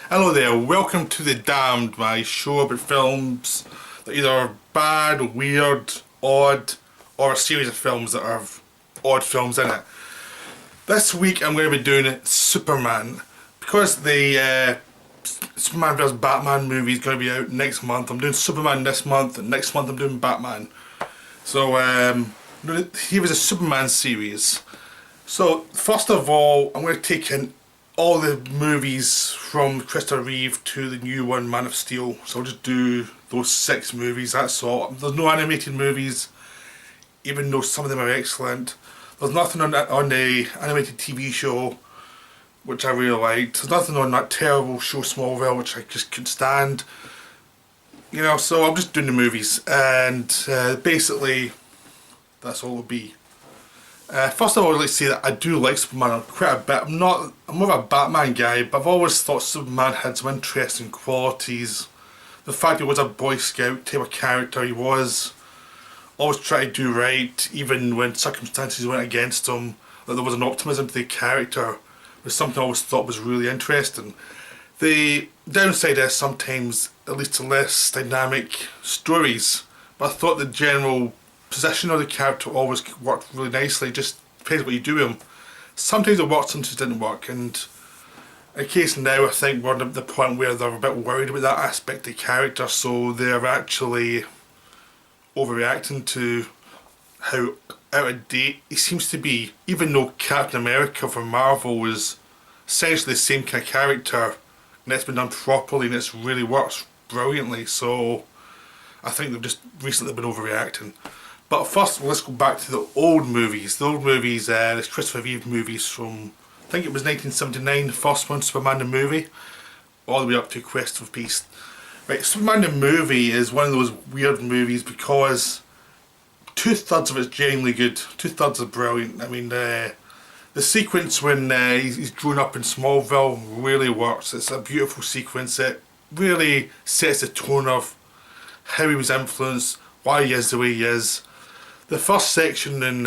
Hello there, welcome to The Damned, my show about films that either are bad, weird, odd, or a series of films that have odd films in it. This week I'm going to be doing Superman. Because the Superman vs Batman movie is going to be out next month, I'm doing Superman this month, and next month I'm doing Batman. So here is a Superman series. So first of all, I'm going to take in all the movies from Christopher Reeve to the new one, Man of Steel. So I'll just do those 6 movies, that's all. There's no animated movies, even though some of them are excellent. There's nothing on the animated TV show, which I really liked. There's nothing on that terrible show Smallville, which I just couldn't stand. You know, so I'm just doing the movies, and basically that's all it'll be. First of all, I'd like to say that I do like Superman quite a bit. I'm more of a Batman guy, but I've always thought Superman had some interesting qualities. The fact he was a Boy Scout type of character, he was always trying to do right, even when circumstances went against him. That there was an optimism to the character, was something I always thought was really interesting. The downside is sometimes it leads to less dynamic stories, but I thought the general position of the character always worked really nicely. Just depends what you do with him. Sometimes it worked, sometimes it didn't work, and in a case now I think we're at the point where they're a bit worried about that aspect of the character, so they're actually overreacting to how out of date he seems to be. Even though Captain America for Marvel was essentially the same kind of character, and it's been done properly and it's really works brilliantly, so I think they've just recently been overreacting. But first, let's go back to the old movies. The old movies, the Christopher Reeve movies from, I think it was 1979, the first one, Superman the movie, all the way up to Quest of Peace. Right, Superman the movie is one of those weird movies because 2/3 of it's genuinely good, 2/3 are brilliant. I mean, the sequence when he's grown up in Smallville really works. It's a beautiful sequence. It really sets the tone of how he was influenced, why he is the way he is. The first section in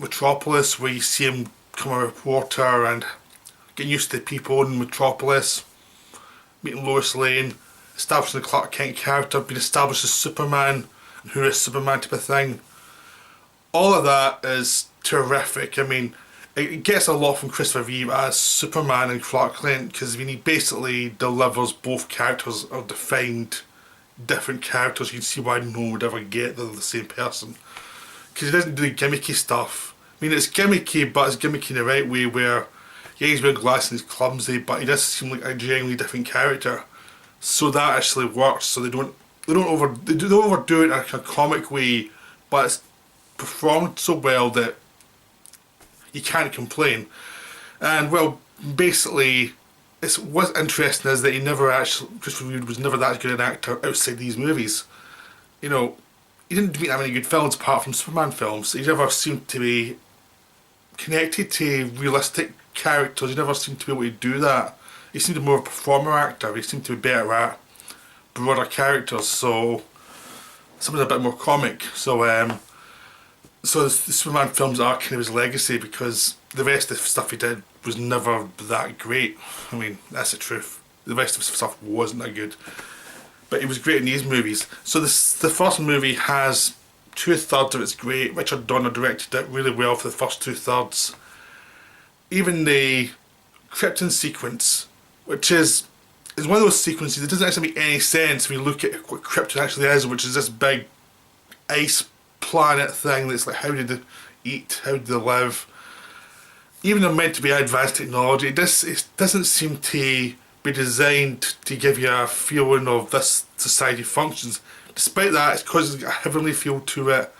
Metropolis, where you see him become a reporter and getting used to the people in Metropolis, meeting Lois Lane, establishing the Clark Kent character, being established as Superman, and who is Superman type of thing. All of that is terrific. I mean, it gets a lot from Christopher Reeve as Superman and Clark Kent, because he basically delivers both characters are defined different characters. You can see why no one would ever get they're the same person, because he doesn't do the gimmicky stuff. I mean, it's gimmicky, but it's gimmicky in the right way, where yeah, he's wearing glasses and he's clumsy, but he does seem like a genuinely different character. So that actually works. So they don't overdo it in a comic way, but it's performed so well that you can't complain. And well, basically, what's interesting is that Christopher Reeve was never that good an actor outside these movies. You know, he didn't make that many good films apart from Superman films. He never seemed to be connected to realistic characters. He never seemed to be able to do that. He seemed to be more of a performer actor. He seemed to be better at broader characters, so something a bit more comic. So the Superman films are kind of his legacy, because the rest of the stuff he did was never that great. I mean, that's the truth. The rest of his stuff wasn't that good. But he was great in these movies. So the first movie has 2/3 of it's great. Richard Donner directed it really well for the first 2/3. Even the Krypton sequence, which is one of those sequences that doesn't actually make any sense when you look at what Krypton actually is, which is this big ice planet thing that's like, how did they eat, how did they live? Even though meant to be advanced technology, it doesn't seem to be designed to give you a feeling of this society functions. Despite that, it's because it's got a heavenly feel to it.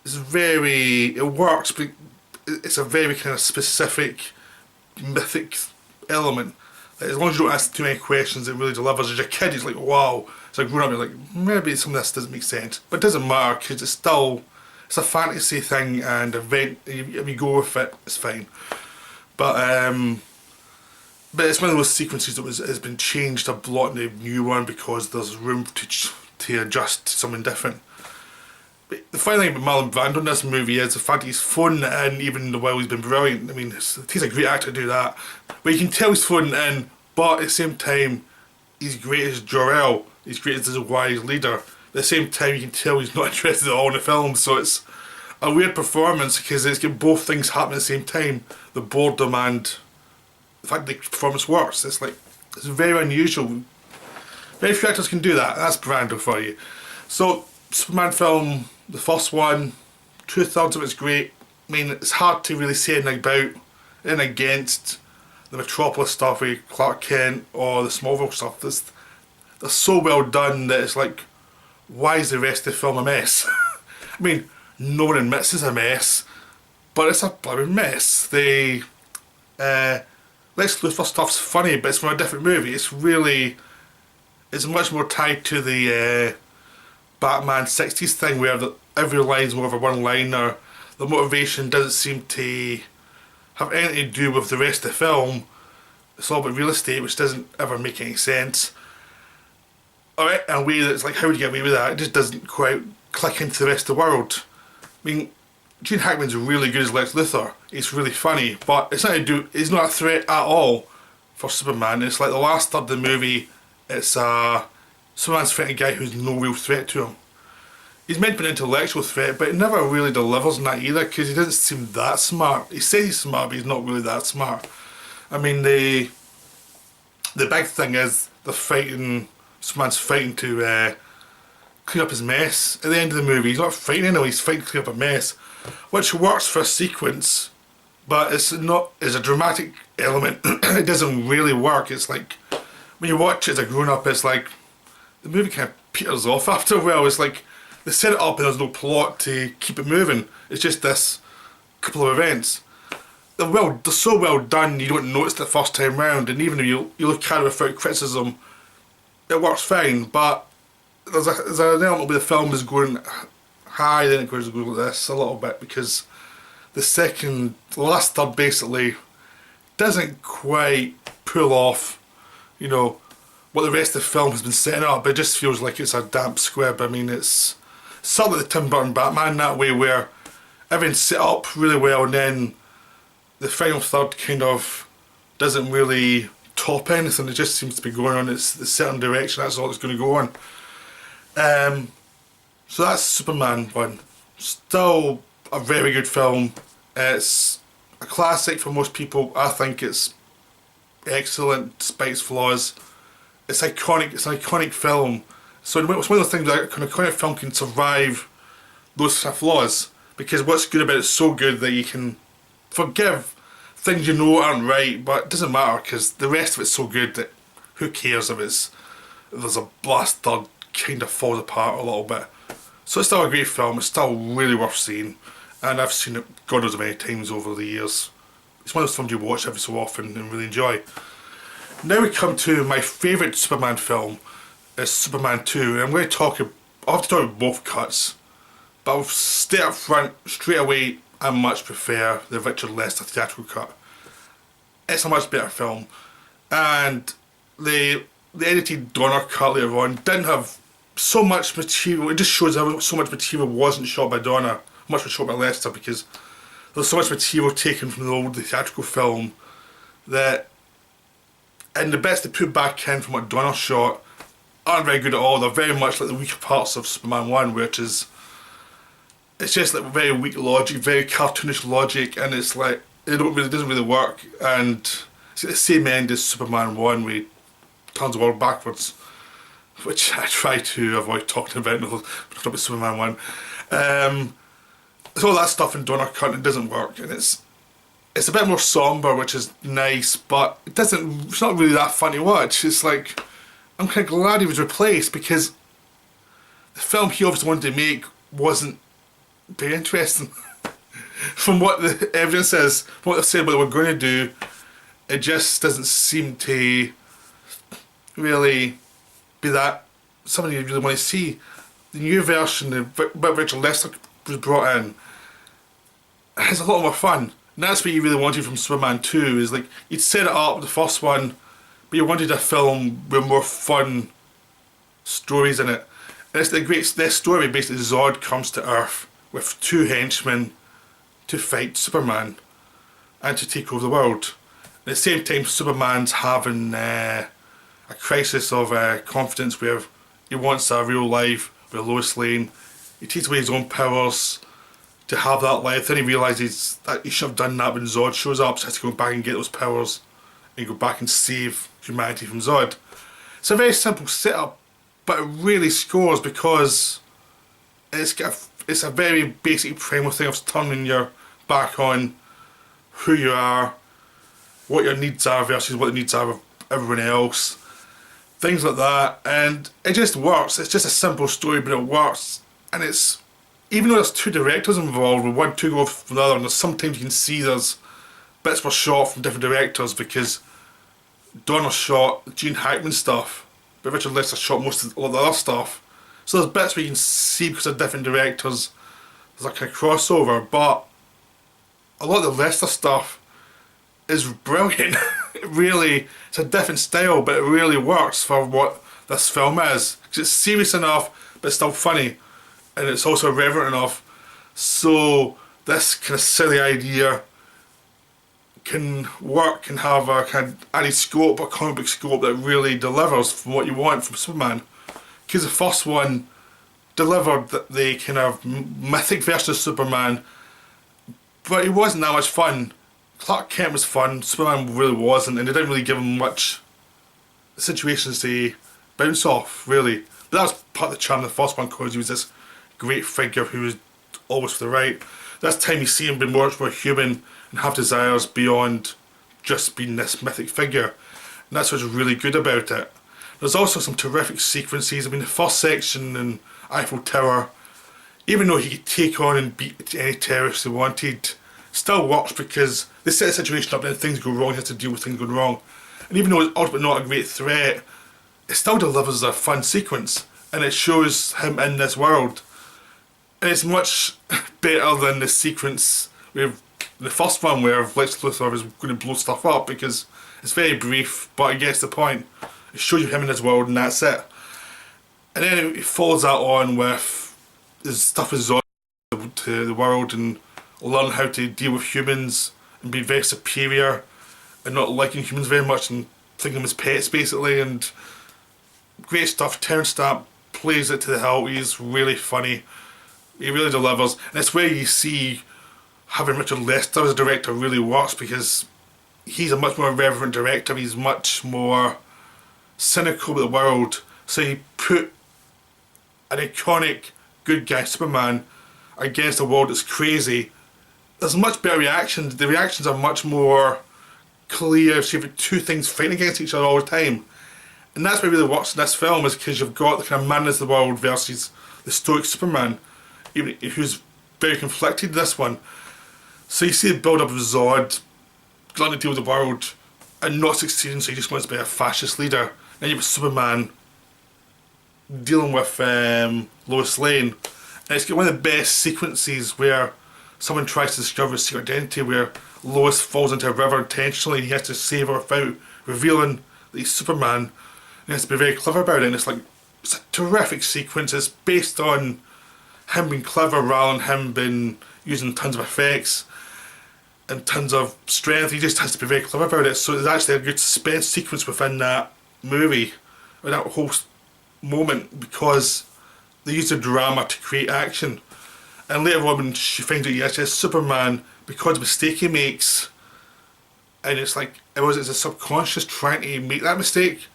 It works, but it's a very kind of specific mythic element. As long as you don't ask too many questions, it really delivers. As a kid, it's like, wow. As a grown up, you're like, maybe some of this doesn't make sense. But it doesn't matter, because it's a fantasy thing, and if you go with it, it's fine. But it's one of those sequences that has been changed a lot in the new one, because there's room to adjust to something different. But the final thing about Marlon Brando in this movie is the fact he's phoning it in even while he's been brilliant. I mean, he's a great actor to do that. But you can tell he's phoning it in but at the same time, he's great as Jor-El, he's great as a wise leader. At the same time, you can tell he's not interested at all in the film, so it's a weird performance because it's got both things happening at the same time. The boredom and the fact the performance works. It's like, it's very unusual. Very few actors can do that. That's Brando for you. So, Superman film, the first one, 2/3 of it's great. I mean, it's hard to really say anything about and against the Metropolis stuff with Clark Kent or the Smallville stuff. They're so well done that it's like, why is the rest of the film a mess? I mean, no one admits it's a mess, but it's a bloody mess. The Lex Luthor stuff's funny, but it's from a different movie. It's much more tied to the Batman 60s thing where every line's more of a one-liner. The motivation doesn't seem to have anything to do with the rest of the film. It's all about real estate, which doesn't ever make any sense. Alright, in a way that's like, how would you get away with that? It just doesn't quite click into the rest of the world. I mean, Gene Hackman's really good as Lex Luthor. He's really funny, but he's not a threat at all for Superman. It's like the last third of the movie, it's Superman's threatening a guy who's no real threat to him. He's meant to be an intellectual threat, but he never really delivers in that either because he doesn't seem that smart. He says he's smart, but he's not really that smart. I mean, the big thing is Superman's fighting to clean up his mess. At the end of the movie, he's not fighting anyway, he's fighting to clean up a mess, which works for a sequence, but it's not as a dramatic element. It doesn't really work. It's like, when you watch it as a grown-up, it's like, the movie kind of peters off after a while. It's like, they set it up and there's no plot to keep it moving. It's just this couple of events. They're so well done, you don't notice the first time round, and even if you look at it without criticism, it works fine, but there's an element where the film is going high, then it goes like this a little bit, because the last third basically doesn't quite pull off, you know, what the rest of the film has been setting up. It just feels like it's a damp squib. I mean, it's sort of like the Tim Burton Batman that way, where everything's set up really well and then the final third kind of doesn't really top anything. It just seems to be going on a certain direction. That's all it's going to go on. So that's Superman 1. Still a very good film. It's a classic for most people. I think it's excellent despite its flaws. It's iconic. It's an iconic film. So it's one of those things that an iconic film can survive those flaws, because what's good about it is so good that you can forgive things you know aren't right, but it doesn't matter because the rest of it's so good that who cares if there's a blast third kind of falls apart a little bit. So it's still a great film. It's still really worth seeing, and I've seen it God knows how many times over the years. It's one of those films you watch every so often and really enjoy. Now we come to my favourite Superman film, is Superman 2, and I'm going to I'll have to talk about both cuts, but I'll stay up front straight away. I much prefer the Richard Lester theatrical cut. It's a much better film, and the edited Donner cut later on didn't have so much material. It just shows how so much material wasn't shot by Donner, much was shot by Lester, because there's so much material taken from the theatrical film that, and the bits they put back in from what Donner shot aren't very good at all. They're very much like the weaker parts of Superman 1, which is, it's just like very weak logic, very cartoonish logic, and it's like, it doesn't really work, and it's the same end as Superman 1 where he turns the world backwards, which I try to avoid talking about Superman 1. It's all that stuff in Donner Cut, and it doesn't work, and it's a bit more sombre, which is nice, but it's not really that fun to watch. It's like, I'm kind of glad he was replaced, because the film he obviously wanted to make wasn't very interesting. From what the evidence is, from what they've said about what we're going to do, it just doesn't seem to really be that something you really want to see. The new version that Richard Lester was brought in has a lot more fun. And that's what you really wanted from Superman 2, is like, you'd set it up, the first one, but you wanted a film with more fun stories in it. And it's this story, basically Zod comes to Earth with two henchmen to fight Superman and to take over the world. At the same time, Superman's having a crisis of confidence where he wants a real life with Lois Lane. He takes away his own powers to have that life. Then he realises that he should have done that when Zod shows up, so he has to go back and get those powers and go back and save humanity from Zod. It's a very simple setup, but it really scores because it's a very basic primal thing of turning your back on who you are, what your needs are versus what the needs are of everyone else. Things like that, and it just works. It's just a simple story, but it works. And it's, even though there's two directors involved, with one to go from the other, and sometimes you can see there's bits were shot from different directors because Donner shot Gene Hackman stuff, but Richard Lester shot most of all the other stuff. So there's bits where you can see because of different directors, there's a kind of crossover, but a lot of the Lester stuff is brilliant. It really, it's a different style, but it really works for what this film is. Because it's serious enough, but still funny, and it's also irreverent enough. So this kind of silly idea can work, can have a kind of added scope, a comic book scope that really delivers from what you want from Superman. Because the first one delivered the kind of mythic version of Superman, but it wasn't that much fun. Clark Kent was fun, Superman really wasn't, and they didn't really give him much situations to bounce off, really. But that was part of the charm of the first one, because he was this great figure who was always for the right. This time you see him being much more human and have desires beyond just being this mythic figure. And that's what's really good about it. There's also some terrific sequences. I mean, the first section in Eiffel Tower, even though he could take on and beat any terrorists he wanted, still works because they set a situation up and things go wrong, he has to deal with things going wrong. And even though it's ultimately not a great threat, it still delivers a fun sequence, and it shows him in this world. And it's much better than the sequence with the first one where Lex Luthor is going to blow stuff up, because it's very brief, but it gets the point. It shows you him in his world and that's it. And then it follows that on with his stuff with Zod to the world and learn how to deal with humans and be very superior and not liking humans very much and thinking them as pets basically, and great stuff. Terrence Stamp plays it to the hilt. He's really funny. He really delivers, and it's where you see having Richard Lester as a director really works, because he's a much more reverent director. He's much more cynical with the world, so he put an iconic good guy Superman against a world that's crazy. There's much better reactions. The reactions are much more clear, so you've got two things fighting against each other all the time. And that's what really works in this film, is because you've got the kind of madness of the world versus the stoic Superman, even who's very conflicted in this one. So you see the build up of Zod, trying to deal with the world and not succeeding, so he just wants to be a fascist leader. Then you have Superman dealing with Lois Lane. And it's got one of the best sequences where someone tries to discover his secret identity, where Lois falls into a river intentionally and he has to save her without revealing that he's Superman. And he has to be very clever about it, and it's a terrific sequence. It's based on him being clever rather than him being using tons of effects and tons of strength. He just has to be very clever about it. So there's actually a good suspense sequence within that movie, or that whole moment, because they use the drama to create action. And later on, when she finds out yes, it's Superman, because of the mistake he makes, and it's like it's a subconscious trying to make that mistake.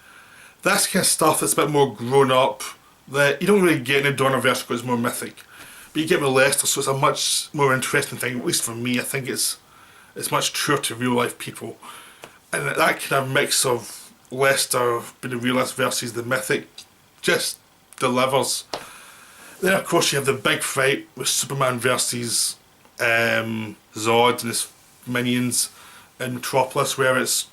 That's kind of stuff that's a bit more grown up, that you don't really get in the Donnerverse because it's more mythic. But you get with Lester, so it's a much more interesting thing, at least for me. I think it's much truer to real life people. And that kind of mix of Lester being the realist versus the mythic just delivers. Then of course you have the big fight with Superman versus Zod and his minions in Metropolis, where it's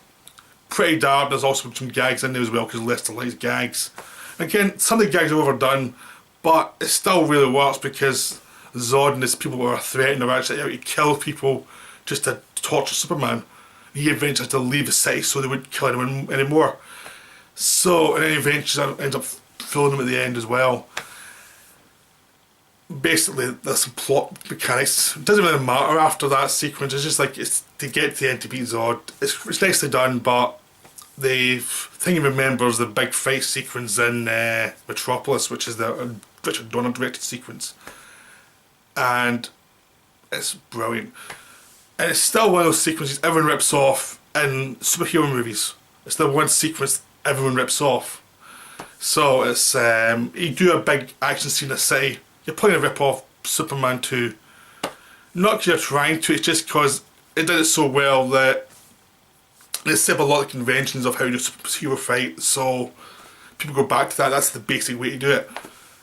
pretty dark. There's also some gags in there as well, because Lester likes gags. Again, some of the gags are overdone, but it still really works, because Zod and his people who are threatened are actually out to kill people just to torture Superman. He eventually has to leave the city so they wouldn't kill anyone anymore. So, and then he eventually ends up killing him at the end as well. basically there's some plot mechanics. It doesn't really matter after that sequence. It's just like it's to get to the end to beat Zod. It's nicely done, but the thing you remember is the big fight sequence in Metropolis, which is the Richard Donner directed sequence, and it's brilliant. And it's still one of those sequences everyone rips off in superhero movies. It's the one sequence everyone rips off. So it's you do a big action scene in the city, you're probably gonna rip off Superman 2. Not because you're trying to, it's just because it did it so well that they set up a lot of conventions of how you do superhero fight, so people go back to that. That's the basic way to do it,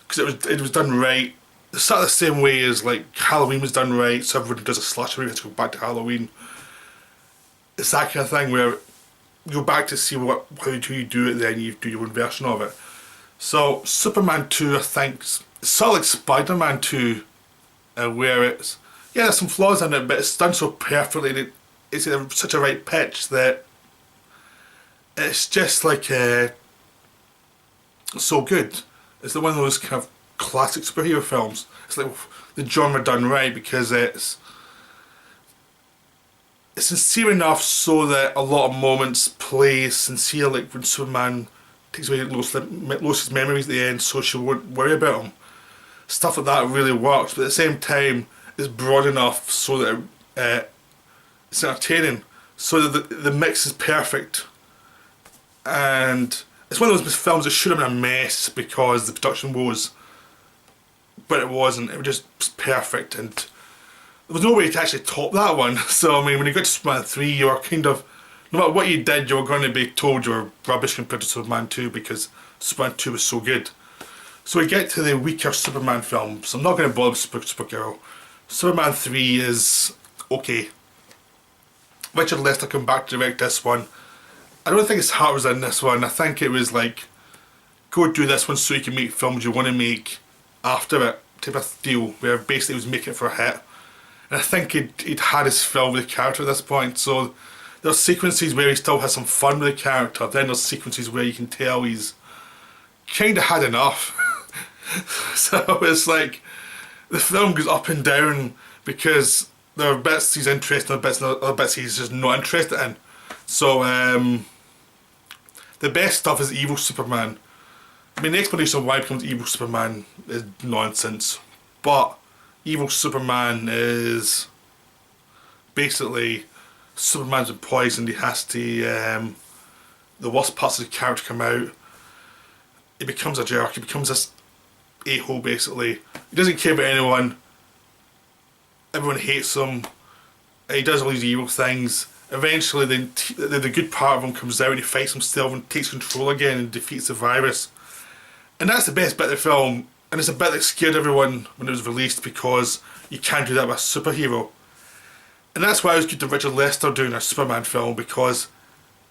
because it was done right. It's sort of the same way as like Halloween was done right, so everyone does a slasher movie to go back to Halloween. It's that kind of thing where you go back to see how do you do it, then you do your own version of it. So Superman 2, I think, it's sort of like Spider-Man 2, where it's, yeah, there's some flaws in it, but it's done so perfectly, and it's at such a right pitch that it's just like so good. It's one of those kind of classic superhero films. It's like the genre done right, because it's sincere enough so that a lot of moments play sincere, like when Superman takes away Lois's memories at the end so she won't worry about him. Stuff like that really works, but at the same time it's broad enough so that it's entertaining, so that the mix is perfect. And it's one of those films that should have been a mess because the production woes, but it wasn't. It was just perfect, and there was no way to actually top that one. So I mean, when you got to Superman 3, you were kind of, no matter what you did, you were going to be told you were rubbish compared to Superman 2, because Superman 2 was so good. So we get to the weaker Superman films. I'm not going to bother with Supergirl. Superman 3 is okay. Richard Lester came back to direct this one. I don't think his heart was in this one. I think it was like, go do this one so you can make films you want to make after it, type of deal, where basically he was making it for a hit. And I think he'd had his fill with the character at this point, so there's sequences where he still has some fun with the character, then there's sequences where you can tell he's kind of had enough. So it's like, the film goes up and down, because there are bits he's interested in, other bits he's just not interested in. So the best stuff is evil Superman. I mean, the explanation of why he becomes evil Superman is nonsense, but evil Superman is basically Superman's been poisoned. He has to, the worst parts of the character come out. He becomes a jerk. He becomes this a-hole, basically. He doesn't care about anyone. Everyone hates him. He does all these evil things. Eventually, the good part of him comes out, and he fights himself and takes control again and defeats the virus. And that's the best bit of the film, and it's a bit that scared everyone when it was released, because you can't do that with a superhero. And that's why it was good to Richard Lester doing a Superman film, because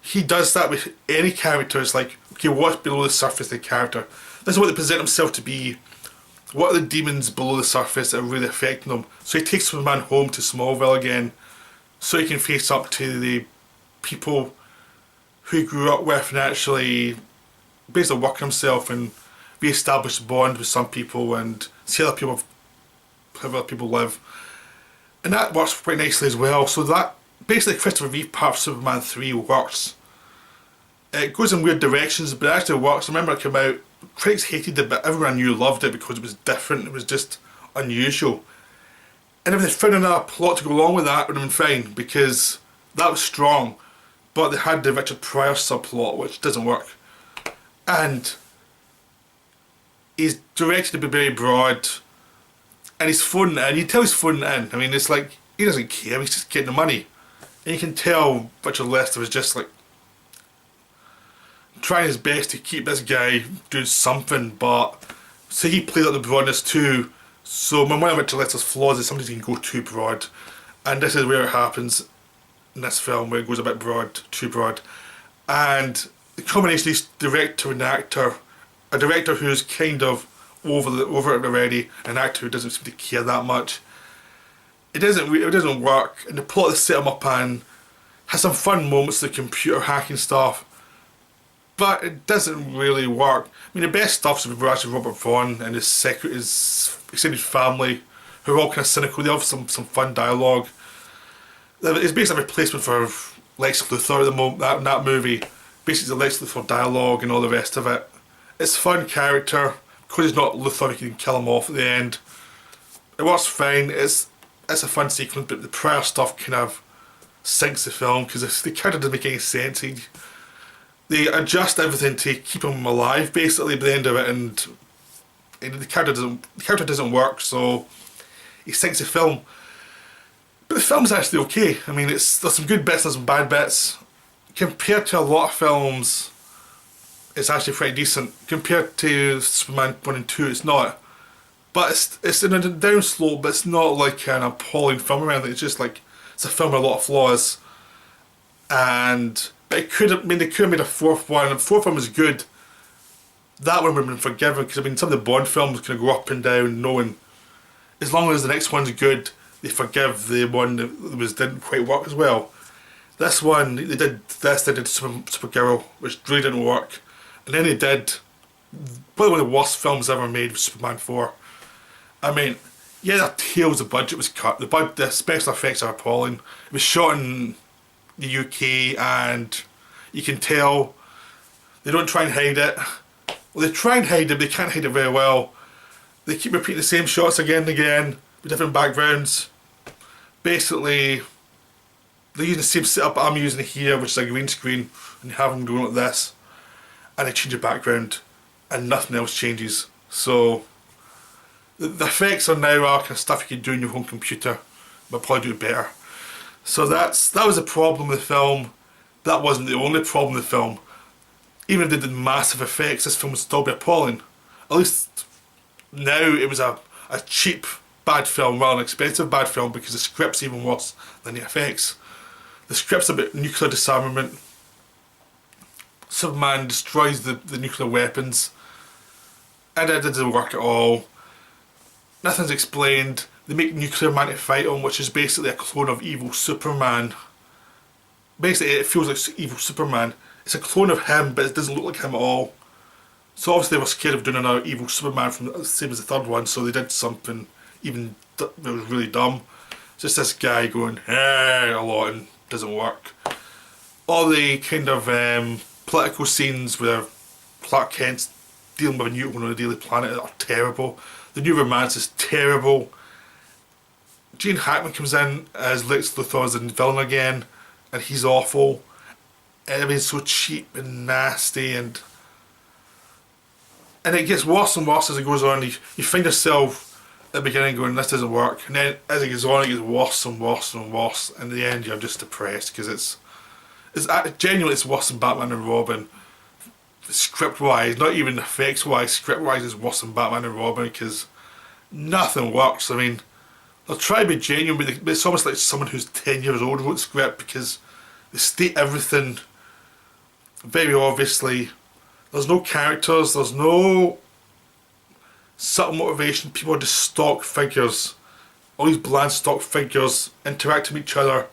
he does that with any character. It's like, okay, what's below the surface of the character? This is what they present himself to be. What are the demons below the surface that are really affecting them? So he takes Superman home to Smallville again, so he can face up to the people who he grew up with and actually basically work himself and re-establish a bond with some people and see how other people live. And that works quite nicely as well. So that basically Christopher Reeve part of Superman 3 works. It goes in weird directions, but it actually works. I remember it came out, critics hated it, but everyone I knew loved it because it was different. It was just unusual. And if they found another plot to go along with that, it would have been fine, because that was strong. But they had the Richard Pryor subplot, which doesn't work. And he's directed to be very broad, and he's phoning it in. You can tell he's phoning it in. I mean, it's like, he doesn't care, he's just getting the money. And you can tell Richard Lester was just like trying his best to keep this guy doing something, but so he played up the broadness too. So one of Richard Lester's flaws is sometimes he can go too broad, and this is where it happens in this film, where it goes a bit broad, too broad. And the combination of this director and actor, a director who's kind of over it already, an actor who doesn't seem to care that much, it doesn't work. And the plot they set him up and has some fun moments, the computer hacking stuff, but it doesn't really work. I mean, the best stuff's with actually Robert Vaughn and his extended family, who are all kind of cynical. They have some fun dialogue. It's basically a replacement for Lex Luthor at the moment, that movie. Basically, the Lex Luthor dialogue and all the rest of it. It's a fun character. Because he's not Luthor, you can kill him off at the end. It works fine. It's a fun sequence, but the prior stuff kind of sinks the film because the character doesn't make any sense. They adjust everything to keep him alive, basically, by the end of it, and the character doesn't work, so he sinks the film. But the film's actually okay. I mean, there's some good bits and some bad bits. Compared to a lot of films, it's actually pretty decent. Compared to Superman 1 and 2, it's not. But it's in a down slope, but it's not like an appalling film or anything. It's just like, it's a film with a lot of flaws. But they could have made a fourth one. The fourth one was good. That one would have been forgiven, because I mean, some of the Bond films kind of go up and down, knowing as long as the next one's good, they forgive the one that didn't quite work as well. This one, they did Supergirl, which really didn't work. And then they did probably one of the worst films ever made, with Superman 4. I mean, yeah, the tails, the budget was cut. The special effects are appalling. It was shot in the UK, and you can tell they don't try and hide it. Well, they try and hide it, but they can't hide it very well. They keep repeating the same shots again and again with different backgrounds. Basically, they're using the same setup I'm using here, which is a green screen, and you have them going like this, and they change the background, and nothing else changes. So the effects are now are kind of stuff you can do on your home computer, but probably do it better. So that was a problem with the film. That wasn't the only problem with the film. Even if they did massive effects, this film would still be appalling. At least now it was a cheap bad film rather than an expensive bad film, because the script's even worse than the effects. The script's about nuclear disarmament. Superman destroys the nuclear weapons, and it doesn't work at all. Nothing's explained. They make Nuclear Man to fight him, which is basically a clone of evil Superman. Basically, it feels like evil Superman. It's a clone of him, but it doesn't look like him at all. So obviously they were scared of doing another evil Superman from the same as the third one, so they did something even that was really dumb. It's just this guy going hey a lot, and doesn't work. All the kind of political scenes where Clark Kent's dealing with a new one on a daily planet are terrible. The new romance is terrible. Gene Hackman comes in as Lex Luthor as a villain again, and he's awful. Everything's so cheap and nasty, and it gets worse and worse as it goes on. You find yourself at the beginning going, this doesn't work, and then as it goes on, it gets worse and worse and worse, and in the end you're just depressed, because it's genuinely it's worse than Batman and Robin. Script wise, not even effects wise, script wise is worse than Batman and Robin, because nothing works. I mean, they'll try to be genuine, but it's almost like someone who's 10 years old wrote the script, because they state everything very obviously. There's no characters, there's no subtle motivation. People are just stock figures. All these bland stock figures interacting with each other,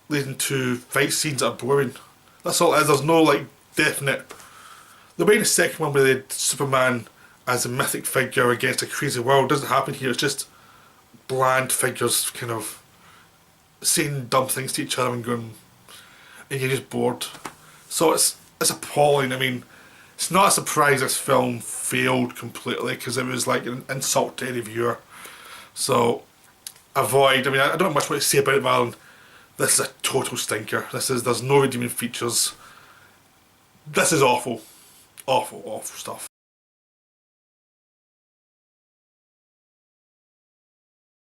leading to fight scenes that are boring. That's all it is. There's no like definite. The way the second one where they had Superman as a mythic figure against a crazy world doesn't happen here. It's just bland figures kind of saying dumb things to each other and going, and you're just bored. So it's appalling. I mean, it's not a surprise this film failed completely, because it was like an insult to any viewer. So avoid. I mean, I don't have much more to say about it, Marlon. This is a total stinker. There's no redeeming features. This is awful. Awful, awful stuff.